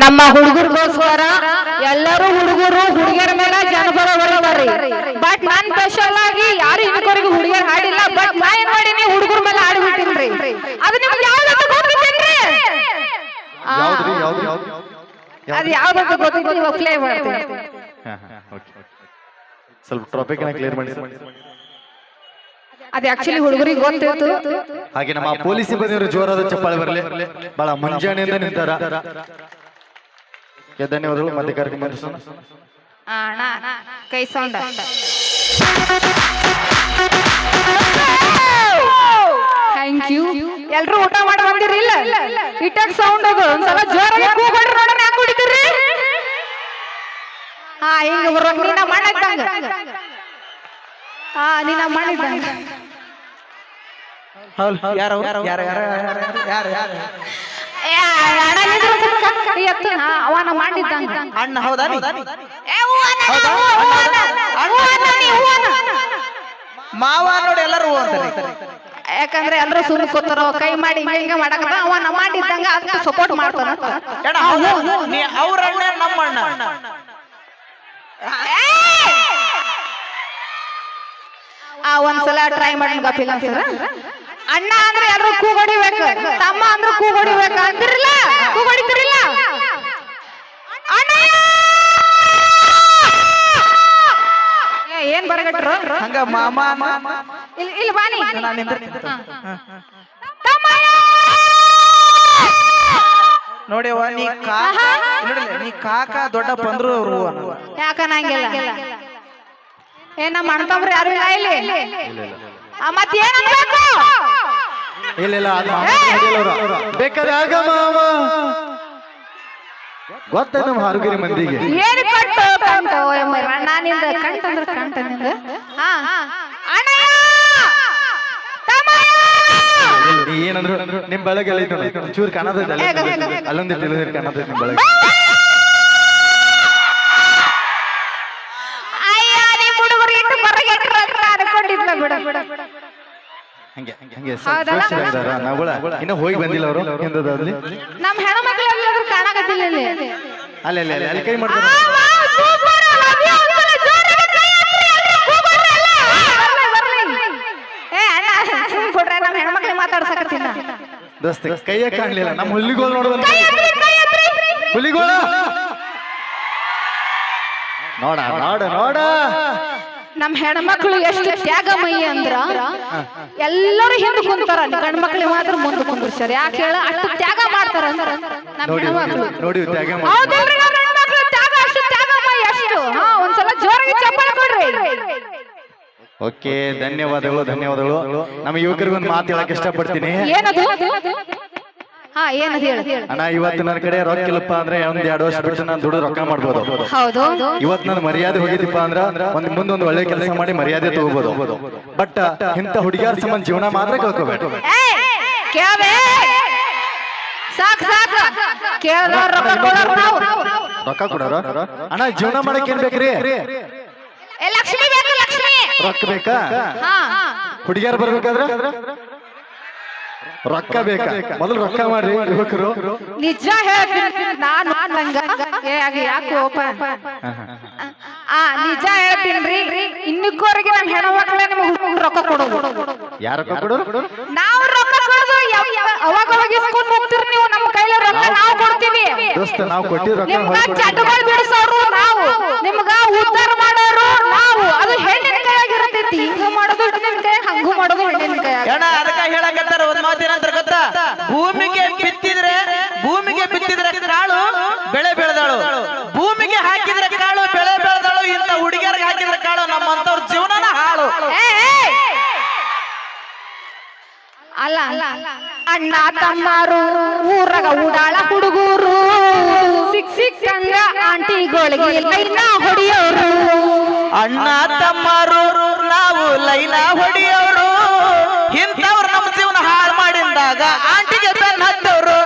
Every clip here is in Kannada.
ನಮ್ಮ ಹುಡುಗರಿಗೋಸ್ಕರ ಎಲ್ಲರೂ ಹುಡುಗರು ಹುಡುಗಿಯರ ಮೇಲೆ ಜನಪದ ಹೊಡಿತಾರೆ. ಬಟ್ ನಾನ್ ಸ್ಪೆಷಲ್ ಆಗಿ ಯಾರು ಇನ್ನೊಬ್ಬರಿಗೆ ಹುಡುಗಿಯರ್ ಹಾಡಿಲ್ಲ. ಬಟ್ ನಾ ಏನ್ ಮಾಡೀನಿ ಹುಡುಗರ ಮೇಲೆ ಹಾಡಿ ಬಿಟ್ಟಿನ್ರಿ. ಅದು ನಿಮ್ಗೆ ಯಾವ್ದಂತ ಗೊತ್ತಿದ್ದೇನ್ರಿ? ಅದು ಯಾವ್ದಂತ ಗೊತ್ತಿತ್ತು ಇವಾಗ ಪ್ಲೇ ಮಾಡ್ತೀನಿ. ಸ್ವಲ್ಪ ಟಾಪಿಕ್ ಕ್ಲಿಯರ್ ಮಾಡಿ. ಅದು ಆಕ್ಚುಲಿ ಹುಡುಗರಿಗೆ ಗೊತ್ತಿತ್ತು. ಹಾಗೆ ನಮ್ಮ ಪೊಲೀಸ್ ಸಿಬ್ಬಂದಿಯವರು ಜೋರಾದ ಚಪ್ಪಾಳೆ ಬರಲಿ. ಬಹಳ ಮುಂಜಾನೆಯಿಂದ ನಿಂತಾರ. ಧನ್ಯವಾದಗಳು. ಮತ್ತೆ ಕಾರ್ಯಕ್ರಮ ಕೈ ಸೌಂಡ್ ಥ್ಯಾಂಕ್ ಯು. ಎಲ್ರು ಊಟ ಮಾಡಿ ಬಂದಿರಿಲ್ಲ? ಇಟ್ಟಾಗ ಸೌಂಡ್ ಅದು ಒಂದ್ಸಲ ಜೋರಾಗಿ ಕೂಗ್ಬಿಡ್ರಿ ನೋಡ್ರಿ. ಹ್ಯಾಂಗ ಕುಡಿತೀರಿ? ಹಾ ಹಿಂಗ ಬರೋಂಗ ನೀನ ಮಾಡಿದ್ದಂಗ. ಹಾ ನೀನ ಮಾಡಿದ್ದಂಗ. ಅವನ ಮಾಡಿದ್ದಂಗ ಅಣ್ಣ ಹೌದಾ? ಮಾವ ನೋಡಿ ಎಲ್ಲರೂ ಯಾಕಂದ್ರೆ ಎಲ್ಲರೂ ಸುಮ್ಮನೆ ಕೂತಾರ ಕೈ ಮಾಡಿ ಹಿಂಗ ಮಾಡಕ ಅವನ ಮಾಡಿದ್ದಂಗ ಅದಕ್ಕೆ ಸಪೋರ್ಟ್ ಮಾಡ್ತಾನ. ಅವ್ರ ಅಣ್ಣ ನಮ್ಮ ಅಣ್ಣ. ಒಂದ್ಸಲ ಟ್ರೈ ಮಾಡಿ ಗಪ್ಪಿಲ್ಲ ಸರ್. ಅಣ್ಣ ಅಂದ್ರೆ ಎಲ್ಲರೂ ಕೂಗೊಡಿಬೇಕು, ತಮ್ಮ ಅಂದ್ರೆ ಕೂಗೊಡಿಬೇಕು ಅಂತಿರಲ್ಲ, ಕೂಗೊಡಿತಿರಲ್ಲ. ಏನ್ ಬರಗಟ್ರು ಹಂಗ ಮಾಮ ಇಲ್ಲಿ ಬಾನಿ ನೋಡ್ಯವ ನೀ ಕಾಕ ದೊಡ್ಡಪ್ಪ ಅಂದ್ರು ಅವ್ರು ಯಾಕನಂಗಿಲ್ಲ. ಏನ ಮಾಡ್ತಾವ್ರಿ ಯಾರು ಇಲ್ಲ ಇಲ್ಲಿ. ಮತ್ತೇನ್ ಅನ್ಬೇಕು? ಇಲ್ಲ ಬೇಕಾದ್ರೆ ಆಗ ಮಾವ ಗೊತ್ತ ನಮ್ಮ ಹಾರುಗಿರಿ ಮಂದಿಗೆ ಏನು ಕಟ್ಟು ಕಂಟ ನಾನಿಂದ ಕಂಟ ಅಂದ್ರೆ ಕಂಟ ನಿಂದ. ನೀ ಏನಂದ್ರು ನಿಮ್ ಬೆಳಗ್ಗೆ ಚೂರು ಕಾಣತೈತೆ ಅಲ್ಲೊಂದು ಕಾಣತೈತೆ ನಿಮ್ ಬೆಳಗ್ಗೆ. ಇನ್ನ ಹೋಗಿ ಬಂದಿಲ್ಲ ಅವರು. ನಮ್ ಹೆಣ್ಮಕ್ಳು ಕಾಣಕತ್ತಿಲ್ಲ ಅಲ್ಲಿ ಕೈ ಮಾಡ್ತಾರೆ. ನಮ್ ಹೆಣ್ಮಕ್ಳು ಮಾತಾಡ್ಸಕತ್ತಿಲ್ಲ ದೋಸ್ತ ಕೈಯ ಕಾಣ್ಲಿಲ್ಲ. ನಮ್ಮ ಹುಲಿಗೋಳು ನೋಡುವ ಹುಲಿಗೋಳ ನೋಡ ನೋಡ ನೋಡ. ನಮ್ ಹೆಣ್ಮಕ್ಳು ಎಷ್ಟು ತ್ಯಾಗಮಯಿ ಅಂದ್ರ ಎಲ್ಲರೂ ಹಿಂದೆ ಕುಂತಾರ, ಗಂಡ್ ಮಕ್ಳಿಗೆ ಮಾತ್ರ ಮುಂದೆ ಕುಂದ್ರಸ್ಯಾರ. ಯಾಕೆ ಹೇಳ? ಅಷ್ಟು ತ್ಯಾಗ ಮಾಡ್ತಾರ ಅಂದ್ರ ನಮ್ ಹೆಣ್ಮಕ್ಳು. ನೋಡಿ ತ್ಯಾಗ ಹೌದಲ್ರಿ? ನಮ್ ಹೆಣ್ಮಕ್ಳು ತ್ಯಾಗ ಅಷ್ಟು ತ್ಯಾಗಮಯಿ ಅಷ್ಟು. ಒಂದ್ಸಲ ಜೋರಾಗಿ ಚಪ್ಪಾಳೆ ಕೊಡ್ರಿ. ಓಕೆ, ಧನ್ಯವಾದಗಳು. ನಮ್ಮ ಯುವಕರಿಗೆ ಒಂದು ಮಾತು ಹೇಳಕ್ ಇಷ್ಟಪಡ್ತೀನಿ. ಏನದು? ಏನದು ಹೇಳ ಅಣ್ಣ, ಇವತ್ತು ನನ್ನ ಕಡೆ ರೊಕ್ಕ ಇಲ್ಲಪ್ಪ ಅಂದ್ರೆ ಒಂದ್ 2 ವರ್ಷ ಬಿಟ್ಟು ನಾನು ದುಡ್ಡು ರೊಕ್ಕ ಮಾಡ್ಬೋದು. ಹೌದು. ಇವತ್ತು ನನ್ನ ಮರ್ಯಾದೆ ಹೋಗಿದೀಪ ಅಂದ್ರ ಮುಂದೊಂದು ಒಳ್ಳೆ ಕೆಲಸ ಮಾಡಿ ಮರ್ಯಾದೆ ತಗೋಬಹುದು. ಬಟ್ ಇಂಥ ಹುಡುಗಿಯರ ಸಂಬಂಧ ಜೀವನ ಮಾತ್ರ ಕಳ್ಕೋಬೇಡ. ರೊಕ್ಕ ಕೊಡೋರ ಅಣ್ಣ, ಜೀವನ ಮಾಡಕ್ ಏನ್ ಬೇಕ್ರಿ? ರೊಕ್ಕ ಬೇಕಾ? ಹುಡುಗಿಯರು ಬರ್ಬೇಕಾದ್ರ ರೊಕ್ಕ ಬೇಕಾ? ಮೊದಲು ರೊಕ್ಕ ಮಾಡ್ರಿ ಯುವಕರು. ನಿಜ ಹೇಳ್ತೀನಿ ನಾನು ಯಾಕೋಪ ನಿಜ ಹೇಳ್ತೀನ್ರಿ. ಇನ್ನಕ್ಕೋರಿಗೆ ನಮ್ ಹೆಣ್ಮಕ್ಳ ನಿಮ್ಗೆ ರೊಕ್ಕ ಕೊಡೋದು. ಯಾರ ರೊಕ್ಕ ಕೊಡೋರು? ನಾವು ರೊಕ್ಕ ಕೊಡೋದು. ಅವಾಗ ಇಸ್ಕೊಂಡು ಹೋಗ್ತೀರಿ ನೀವು. ನಮ್ಮ ಕೈಲ ರೊಕ್ಕ ನಾವು ಕೊಡ್ತೀವಿ. ದೋಸ್ತ, ನಾವು ಕೊಟ್ಟಿರೋ ರೊಕ್ಕ ನಿಮ್ಗ ಚಟಗಳು ಬಿಡಿಸೋರು ನಾವು, ನಿಮ್ಗ ಉದ್ಧಾರ ಮಾಡೋರು ನಾವು. ಅದು ಹೆಣ್ಣಿನ ಕೈಯಾಗಿರ್ತೈತಿ. ಹಿಂಗ ಮಾಡೋದು ಹೆಣ್ಣಿನ ಕೈ, ಹಂಗು ಮಾಡೋದು ಹೆಣ್ಣಿನ ಕೈ. ಅದಕ್ಕ ಹೇಳಕತ್ತಾರ ಒಂದ್ ಮಾತೇನಂತ ಗೊತ್ತಾ? ಭೂಮಿಗೆ ಬಿತ್ತಿದ್ರೆ ಕಾಳು ಬೆಳೆ ಬೆಳೆದಾಳು, ಭೂಮಿಗೆ ಹಾಕಿದ್ರೆ ಕಾಳು ಬೆಳೆ ಬೆಳೆದಾಳು. ಇಂತ ಹುಡುಗಿಯರಿಗೆ ಹಾಕಿದ್ರೆ ಕಾಳು ನಮ್ಮಂತವ್ರ ಜೀವನನ ಹಾಳು. ಅಲ್ಲ ಅಣ್ಣ ತಮ್ಮರು ಊರಾಗ ಉಡಾಳ ಹುಡುಗರು ಸಿಕ್ಕಂಗ ಆಂಟಿಗಳಿಗೆ ಲೈನ ಹೊಡಿಯೋರು. ಅಣ್ಣ ತಮ್ಮರು ನಾವು ಲೈನ ಹೊಡಿಯೋರು. ಇಂಥವ್ರು ನಮ್ಮ ಜೀವನ ಹಾಳು ಮಾಡಿದಾಗ ಆಂಟಿಗೆ ಬೆನ್ನ ಹತ್ತವ್ರು.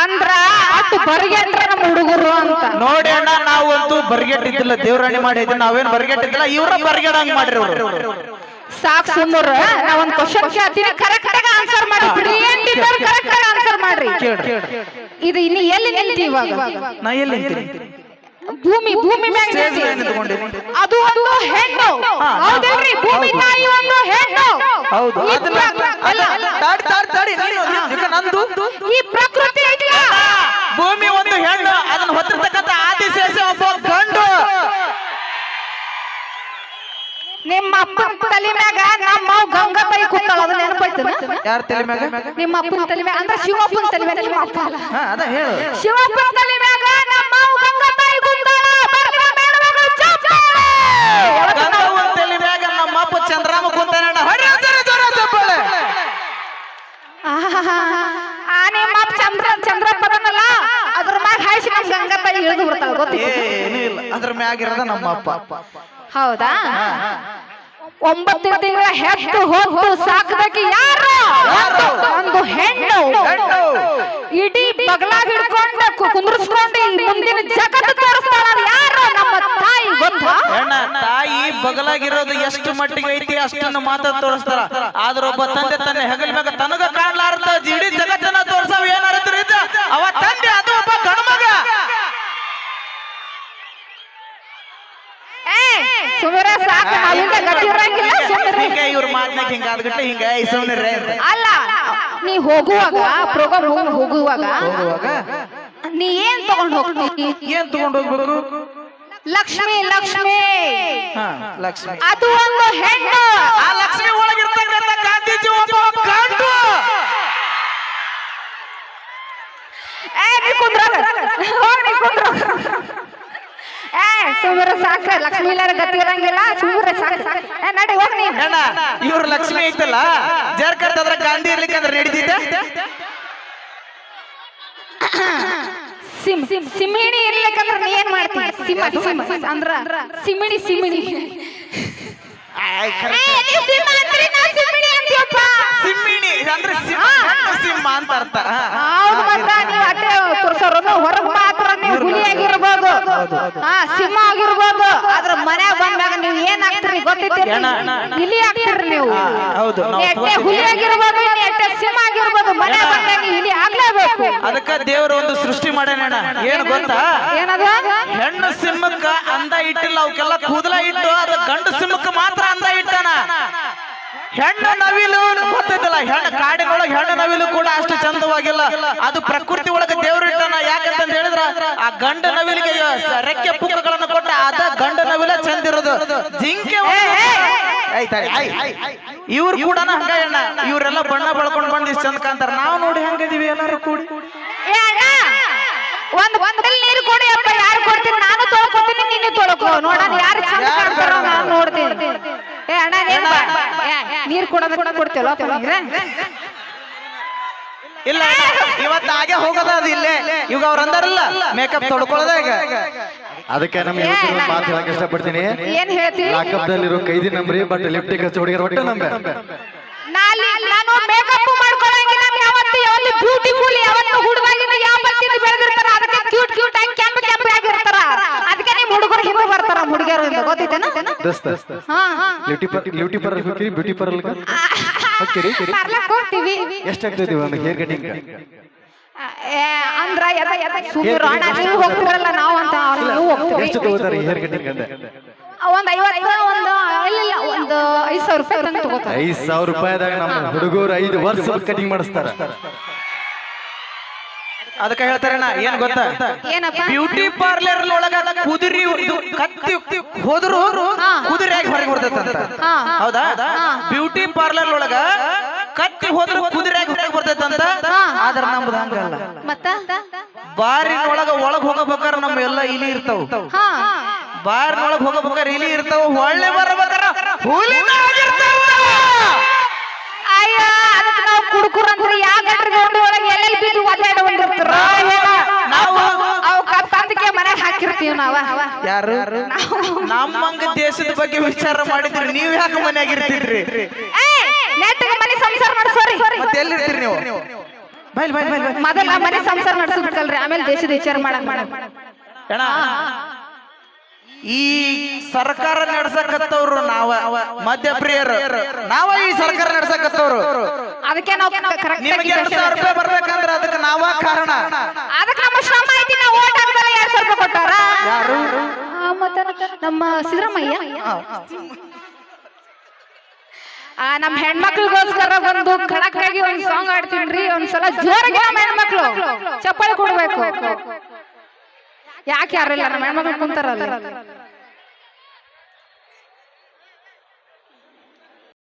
ಅಂದ್ರ ಅಷ್ಟು ಬರಿಗೆಟ್ರ ನಮ್ಮ ಹುಡುಗರು ಅಂತ ನೋಡಿ ಅಣ್ಣ. ನಾವಂತೂ ಬರಿಗೆಟ್ಟಿದ್ದಿಲ್ಲ, ದೇವ್ರಾಣಿ ಮಾಡಿದ್ವಿ. ನಾವೇನ್ ಬರಿಗೆಟ್ಟಿದ್ದಿಲ್ಲ, ಇವ್ರ ಬರಿಗೆಡಂಗ್ ಮಾಡಿರಿ. ಸಾಕ್ ಸುಮ್ಮರ. ನಾ ಒಂದ್ ಕ್ವಶನ್ ಕೇಳ್ತೀನಿ, ಕರೆಕ್ಟ್ ಆಗಿ ಆನ್ಸರ್ ಮಾಡಿ. ಕರೆಕ್ಟ್ ಆಗಿ ಆನ್ಸರ್ ಮಾಡ್ರಿ. ಮಾಡ್ರಿ ಇದು ಇನ್ನು ಎಲ್ಲಿ ನಿಂತಿ ಇವಾಗ ನಾ ಎಲ್ಲಿ ನಿಂತೀನಿ? ಭೂಮಿ ಮ್ಯಾಗ ಸ್ಟೇಜ್ ಮೇಲೆ ನಿಂತಿ. ನಿಂತ್ಕೊಂಡಿನಿ. ಅದು ಒಂದು ಹೆಣ್ಣು ಹೌದಲ್ರಿ ಭೂಮಿ ತಾಯಿ ಒಂದು ಹೆಣ್ಣು ಹೌದು ಈ ಅದನ್ನ ತಾಡಿ ನಂದು ಈ ಪ್ರಕೃತಿ ಐತಿಲ್ಲ ಭೂಮಿ ಒಂದು ಹೆಣ್ಣು ಅದನ್ನ ಹೊತ್ತಿರ್ತಕ್ಕಂಥ ಆದಿಶೇಷ ಒಬ್ಬ ಗಂಡು. ನಿಮ್ಮ ಅಪ್ಪನ ತಲೆ ಮ್ಯಾಗ ನಮ್ಮ ಗಂಗಾ ತಾಯಿ ಕೂತಾಳ ಅದು ನೆನಪೈತನ ಯಾರ ತಲೆ ಮ್ಯಾಗ? ನಿಮ್ಮ ಅಪ್ಪನ ತಲೆ ಮ್ಯಾಗ ಅಂದ್ರೆ ಶಿವಪ್ಪನ ತಲೆ ಮ್ಯಾಗ ನಿಮ್ಮ ಅಪ್ಪ ಅಲ್ಲ ಅದ ಹೇಳು. ಶಿವಪ್ಪನ ತಲೆ ಮ್ಯಾಗ ನಮ್ಮ ಗಂಗಾ ತಾಯಿ ಕೂತಾಳ ಗಂಗವ್ವನ ತಲೆ ಮ್ಯಾಗ ನಮ್ಮ ಅಪ್ಪ ಚಂದ್ರಾಮ ಕುಂತಾನ. ಹೊಡಿ ಜೋರ ಚಪ್ಪಾಳೆ. ಆ ನಿಮ್ಮ ಅಪ್ಪ ಚಂದ್ರ ಪದನಲ್ಲ ಅದ್ರ ಮ್ಯಾಗ ಹಾಯಿಸಿ ನಮ್ಮ ಗಂಗಾ ತಾಯಿ ಇಳಿದು ಬರ್ತಾಳ ಗೊತ್ತಿಲ್ಲ ಏನೂ ಇಲ್ಲ ಅದ್ರ ಮ್ಯಾಗ ಇರೋದ ನಮ್ಮ ಅಪ್ಪ. ಹೌದಾ 9 ತಿಂಗಳ ಹೆತ್ತು ಹೊತ್ತು ಸಾಕದಕ್ಕೆ ಯಾರು ಒಂದು ಹೆಣ್ಣು ಇಡೀ ಬಗಲಾಗ ಹಿಡ್ಕೊಂಡು ಕುಂದ್ರಿಸ್ಕೊಂಡು ಈ ಮುಂದಿನ ಜಗತ್ತು ತೋರಿಸ್ತಾಳ ಯಾರು ನಮ್ಮ ತಾಯಿ ಗೊತ್ತಾ ಹೆಣ್ಣ ತಾಯಿ ಬಗಲಾಗಿರೋದು ಎಷ್ಟು ಮಟ್ಟಿಗೆ ಐತಿ ಅಷ್ಟನ್ನು ಮಾತ್ರ ತೋರಿಸ್ತಾರ. ಆದ್ರ ಒಬ್ಬ ತಂದೆ ತನ್ನ ಹೆಗಲ ಮ್ಯಾಗ ತನಗ ಕಾಣ್ಲಾರ್ದ ಇಡೀ ಜಗತ್ತನ್ನ ತೋರ್ಸವ್ ಏನಾರ ಇದ್ದ ಅವ ತಂದೆ ಅದು ಒಬ್ಬ ಗಣಮಗ. ಸುಮಿರ ಸಾಕು ನಾವಿಂದ ಗತಿ ಇರಂಗಿಲ್ಲ ಸುಮಿರ ಹಿಂಗ ಇವ್ರ ಮಾತ್ನಾಗ ಹಿಂಗ ಆದ್ಗಟ್ಲೆ ಹಿಂಗ ಸುಮ್ನಿರ್ರೆ ಅಂತ. ಅಲ್ಲ ನೀ ಹೋಗುವಾಗ ಪ್ರೋಗ್ರಾಮ್ ಹೋಗುವಾಗ ನೀ ಏನ್ ತಗೊಂಡ್ ಹೋಗ್ತಿ ಏನ್ ತಗೊಂಡ್ ಹೋಗ್ಬೇಕು? ಲಕ್ಷ್ಮಿ ಲಕ್ಷ್ಮಿ ಲಕ್ಷ್ಮಿ ಅದು ಒಂದು ಹೆಣ್ಣು ಆ ಲಕ್ಷ್ಮಿ ಒಳಗಿರ್ತಕ್ಕಂಥ ಗಾಂಧೀಜಿ ಒಬ್ಬ ಗಂಡು. ನೀ ಕುಂದ್ರ ಹೋಗ್ ನೀ ಕುಂದ್ರ ಸುಮಿರ ಸಾಕ ಲಕ್ಷ್ಮಿ ಇಲ್ಲಾರ ಗತಿ ಇರಂಗಿಲ್ಲ ಸುಮಿರ ಸಾಕ ನಡಿ ಹೋಗ್ ನೀ ಅಣ್ಣ ಇವ್ರ ಲಕ್ಷ್ಮಿ ಐತಲ್ಲ ಜರ್ಕರ್ತದ್ರ ಗಾಂಧಿ ಇರ್ಲಿಕ್ಕೆ ಅಂದ್ರೆ ನಡೀತಿದ್ದೆ. ಸಿಮಿಣಿ ಇರ್ಲಿಕ್ಕಂದ್ರ ನೀ ಏನ್ ಮಾಡ್ತಿ ಅಂದ್ರ ಸಿಮಿಣಿ ಸಿಮಿಣಿ ಸಿಮ್ಮಿಣಿ ಅಂದ್ರೆ ಸಿಂಹ ಅಂತ ಅರ್ಥ. ಹೌದು ಮತ್ತ ನೀವು ಅಟ್ಟೆ ತೋರ್ಸೋರು ಹೊರಗ್ ಮಾತ್ರ ನೀವು ಹುಲಿ ಆಗಿರ್ಬೋದು ಸಿಂಹ ಆಗಿರ್ಬೋದು ಅದ್ರ ಮನ್ಯಾಗ ಬಂದಾಗ ನೀವು ಏನ್ ಆಗ್ತೀರಿ ಗೊತ್ತೈತಿ ಇಲಿ ಆಗ್ತೀರಿ ನೀವು. ಹೌದು ಎಟ್ಟೆ ಹುಲಿ ಆಗಿರ್ಬೋದು ಎಟ್ಟೆ ಸಿಂಹ ಆಗಿರ್ಬೋದು ಮನ್ಯಾಗ ಬಂದಾಗ ಇಲಿ ಆಗ್ಲೇಬೇಕು. ಅದಕ್ಕ ದೇವರು ಒಂದು ಸೃಷ್ಟಿ ಮಾಡ್ಯಾನ ಏನ್ ಗೊತ್ತಾ? ಏನದ ಹೆಣ್ಣು ಸಿಂಹಕ್ಕ ಅಂದ ಇಟ್ಟಿಲ್ಲ ಅವಕ್ಕೆಲ್ಲ ಕೂದಲ ಇಟ್ಟು ಅದು ಗಂಡು ಸಿಂಹಕ್ಕ ಮಾತ್ರ ಅಂದ ಇಟ್ಟಾನ. ಹೆಣ್ಣು ನವಿಲು ಗೊತ್ತೈತಲ್ಲ ಹೆಣ್ಣು ಕಾಡಿನೊಳಗೆ ಹೆಣ್ಣು ನವಿಲು ಕೂಡ ಅಷ್ಟು ಚಂದವಾಗಿಲ್ಲ. ಅದು ಪ್ರಕೃತಿ ಒಳಗೆ ದೇವ್ರು ಇಟ್ಟಾನ. ಯಾಕಂತ ಹೇಳಿದ್ರ ಆ ಗಂಡು ನವಿಲಿಗೆ ರೆಕ್ಕೆ ಪುಕ್ಕಗಳನ್ನು ಕೊಟ್ಟ ಅದ ಗಂಡು ನವಿಲ ಚಂದ ಇರೋದು. ಜಿಂಕೆ ಇವ್ರು ಕೂಡ ಹಂಗ ಹೆಣ್ಣ ಇವ್ರೆಲ್ಲ ಬಣ್ಣ ಬಳ್ಕೊಂಡ್ ಬಂದ್ ಇಷ್ಟ ಚಂದ ಕಾಂತಾರ. ನಾವು ನೋಡಿ ಹಂಗಿದೀವಿ ಎಲ್ಲಾರು ಕೂಡಿ. ಒಂದ್ ನೀರು ಕೊಡಿ ಅಪ್ಪ ಯಾರು ಕೊಡ್ತೀನಿ ನಾನು ತೊಳ್ಕೊತೀನಿ ನೀನು ತೊಳ್ಕೊ ನೋಡೋಣ ಯಾರು ಚಂದ ಕಾಣ್ತಾರೋ ನಾನು ನೋಡ್ತೀನಿ. ಅಣ್ಣ ನೀರ್ ಕೊಡೋದ ಕೊಡ್ತೇವಲ್ಲ ಇಲ್ಲ ಇವತ್ತು ಹಾಗೆ ಹೋಗೋದ ಅದು ಇಲ್ಲೇ ಇವಾಗ ಅವ್ರ ಅಂದಾರಲ್ಲ ಮೇಕಪ್ ತೊಡ್ಕೊಳ್ಳೋದ ಈಗ. ಅದಕ್ಕೆ ನಮ್ಮ ಮಾತು ಹೇಳಕ್ ಇಷ್ಟಪಡ್ತೀನಿ. ಏನ್ ಹೇಳ್ತೀನಿ ಲಾಕಪ್ದಲ್ಲಿರೋ ಕೈದಿ ನಂಬ್ರಿ ಬಟ್ ಲಿಫ್ಟಿಗೆ ಹಚ್ಚಿ ಹುಡುಗಿರ ಒಟ್ಟು ನಂಬೆ. ನಾನು ಮೇಕಪ್ ಮಾಡ್ಕೊಳ್ಳಂಗಿಲ್ಲ. ಯಾವತ್ತು ಯಾವಲ್ಲಿ ಬ್ಯೂಟಿಫುಲ್ ಯಾವತ್ತು ಹುಡುಗಾಗಿಂದ ಯಾವತ್ತಿಂದ ಬೆಳೆದಿರ್ತಾರ ಅದಕ್ಕೆ ಕ್ಯೂಟ್ ಕ್ಯೂಟ್ ಆಗಿ ಕೆಂಪು ಕೆಂಪು ಆಗಿರ್ತಾರ. ಅದಕ್ಕೆ ನಿಮ್ ಹುಡುಗರು ಹಿಂದೆ ಬರ್ತಾರ ಹುಡುಗಿಯರು ಹಿಂದೆ ಗೊತ್ತೈತೇನ? ಬ್ಯೂಟಿ ಪಾರ್ಲರ್ ಹೋಗ್ತೀವಿ ಬ್ಯೂಟಿ ಪಾರ್ಲರ್ ಹೋಗ್ತೀವಿ. ಎಷ್ಟಾಗ್ತೈತಿ ಒಂದು ಹೇರ್ ಕಟಿಂಗ್? ಅಂದ್ರ ಸುಮ್ಮನೆ ನೀವು ಹೋಗ್ತಿರಲ್ಲ ನಾವು ಅಂತ ಎಷ್ಟು ತಗೋತಾರೆ ಹೇರ್ ಕಟಿಂಗ್ ಅಂತ? ಒಂದ್ 50 ಒಂದು 5,000 ರೂಪಾಯಿ ತಂದು ತಗೋತಾರೆ. 5,000 ರೂಪಾಯಿದಾಗ ನಮ್ಮ ಹುಡುಗರು 5 ವರ್ಷ ಕಟಿಂಗ್ ಮಾಡಿಸ್ತಾರ. ಅದಕ್ಕೆ ಹೇಳ್ತಾರಣ್ಣ ಏನ್ ಗೊತ್ತಾ? ಬ್ಯೂಟಿ ಪಾರ್ಲರ್ ಒಳಗ ಕುದುರಿ ಕತ್ತಿ ಹೋದ್ರು ಕುದುರೆಯಾಗಿ ಹೊರಗೆ ಬರ್ತೈತಂತ. ಹೌದಾ? ಬ್ಯೂಟಿ ಪಾರ್ಲರ್ ಒಳಗ ಕತ್ತಿ ಹೋದ್ರು ಕುದುರೆಯಾಗಿ ಹೊರಗೆ ಬರ್ತೈತಂತ. ಆದ್ರ ನಮ್ದು ಹಂಗಲ್ಲ. ಮತ್ತ ಬಾರಿನೊಳಗ ಒಳಗ್ ಹೋಗಬೇಕಾರ ನಮ್ಮ ಎಲ್ಲ ಇಲಿ ಇರ್ತಾವ. ಬಾರಿನೊಳಗ್ ಹೋಗಬೇಕಾರ ಇಲಿ ಇರ್ತಾವ. ಒಳ್ಳೆ ಬರ್ಬೇಕಾರ ಹುಲಿನಾಗಿರ್ತಾವ. ಅಯ್ಯ ಅದಕ್ಕೆ ನಾವು ಕುಡುಕುರು ಅಂದ್ರೆ ಯಾವ ಗಂಟ್ರಿಗೆ ಒಳಗೆ ಎಲ್ಲೆಲ್ಲಿ ಬಿದ್ದು ಒದ್ದಾಡಿರ್ತಾರ ನಾವು ಅವು ಕಪ್ಪಂದಕ್ಕೆ ಮನೆಗೆ ಹಾಕಿರ್ತೀವಿ ನಾವ. ಯಾರು ನಮ್ಮಂಗ ದೇಶದ ಬಗ್ಗೆ ವಿಚಾರ ಮಾಡಿದ್ರಿ ನೀವ್ ಯಾಕೆ ಮನೆಯಾಗಿರ್ತಿದ್ರಿ? ನೆಟ್ಟಿಗೆ ಮನೆ ಸಂಸಾರ ನಡೆಸೋರಿ. ಮತ್ತೆ ಎಲ್ಲಿರ್ತೀರಿ ನೀವು? ಮೊದಲ ಮನೆ ಸಂಸಾರ ನಡೆಸಬೇಕಲ್ರಿ ಆಮೇಲೆ ದೇಶದ ವಿಚಾರ ಮಾಡಕ್ ಅಣ್ಣ ಈ ಸರ್ಕಾರ ನಡ್ಸಕತ್ತವ್ರು ನಾವ ಮಧ್ಯಪ್ರಿಯರು ನಾವ ಈ ಸರ್ಕಾರ ನಡ್ಸಕತ್ತವ್ರು. ಅದಕ್ಕೆ ನಾವು ಕರೆಕ್ಟ್ ನಿಮ್ಗೆ 2,000 ರೂಪಾಯಿ ಬರ್ಬೇಕಂದ್ರ ಅದಕ್ಕೆ ನಾವ ಕಾರಣ. ಅದಕ್ಕೆ ನಮ್ಮ ಶ್ರಮ ಐತಿ. ನಾವು ಓಟ್ ಹಾಕ್ದಲ್ಲ 2,000 ರೂಪಾಯಿ ಕೊಟ್ಟಾರ ಯಾರು? ಮತ್ತೆ ನಮ್ಮ ಸಿದ್ದರಾಮಯ್ಯ. ನಮ್ಮ ಹೆಣ್ಮಕ್ಳಿಗೋಸ್ಕರ ಒಂದು ಖಡಕ್ ಆಗಿ ಒಂದು ಸಾಂಗ್ ಆಡ್ತೀನ್ರಿ. ಒಂದ್ಸಲ ಜೋರಾಗಿ ನಮ್ಮ ಹೆಣ್ಮಕ್ಳು ಚಪ್ಪಾಳೆ ಕೊಡ್ಬೇಕು. ಯಾಕೆ ಯಾರಿಲ್ಲ ನಮ್ಮ ಹೆಣ್ಮಕ್ಳು ಕುಂತಾರಲ್ಲ.